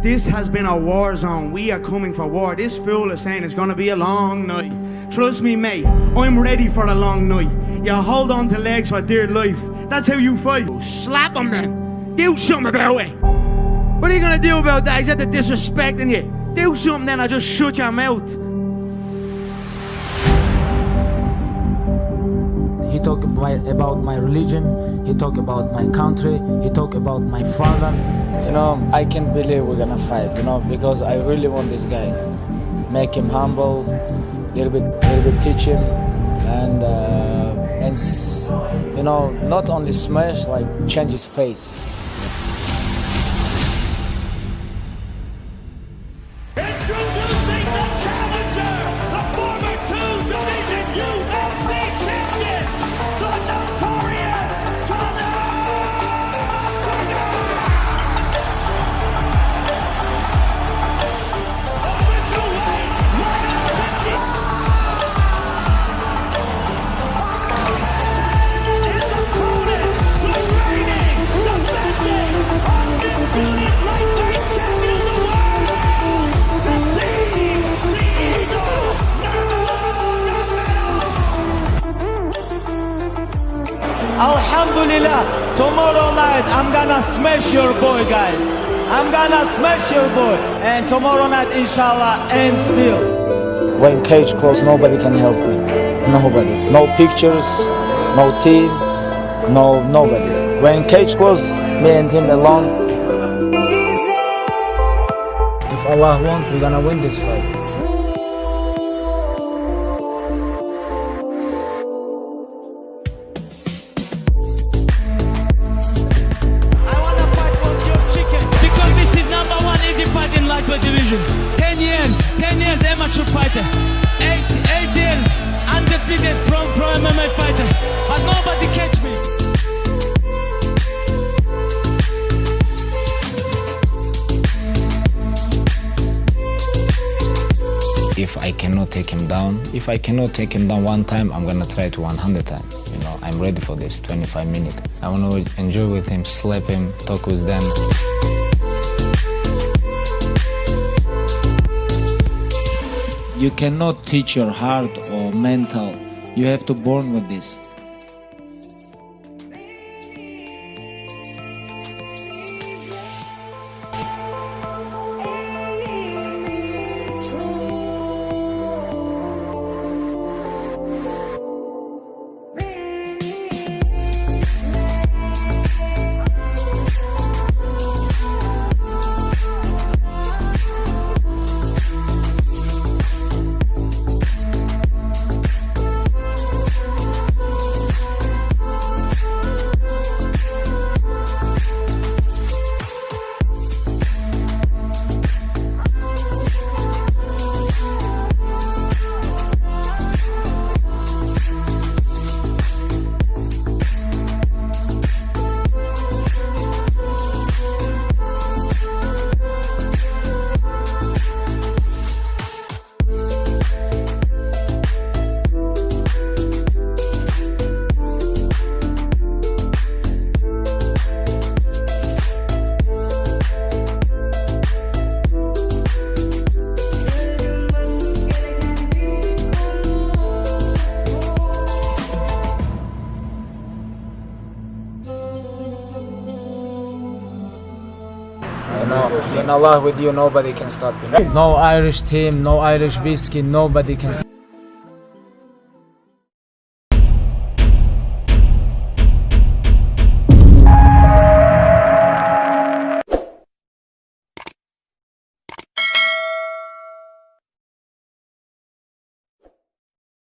This has been a war zone. We are coming for war. This fool is saying it's gonna be a long night. Trust me, mate, I'm ready for a long night. You hold on to legs for dear life. That's how you fight. Slap him then. Do something about it. What are you gonna do about that? He's at the disrespecting you. Do something then, or just shut your mouth. He talk about my religion, he talk about my country, he talk about my father. You know, I can't believe we're gonna fight, you know, because I really want this guy. Make him humble, little bit teach him, and you know, not only smash, like change his face. Alhamdulillah, tomorrow night I'm gonna smash your boy, guys. I'm gonna smash your boy, and tomorrow night inshallah and still. When cage closed, nobody can help me. Nobody. No pictures, no team, nobody. When cage closed, me and him alone. If Allah wants, we're gonna win this fight. Division. 10 years amateur fighter. 8 years undefeated pro MMA fighter. But nobody catch me. If I cannot take him down one time, I'm gonna try to 100 times. You know, I'm ready for this 25 minutes. I wanna enjoy with him, slap him, talk with them. You cannot teach your heart or mental. You have to born with this. When Allah with you, nobody can stop you. No Irish team, no Irish whiskey, nobody can stop you.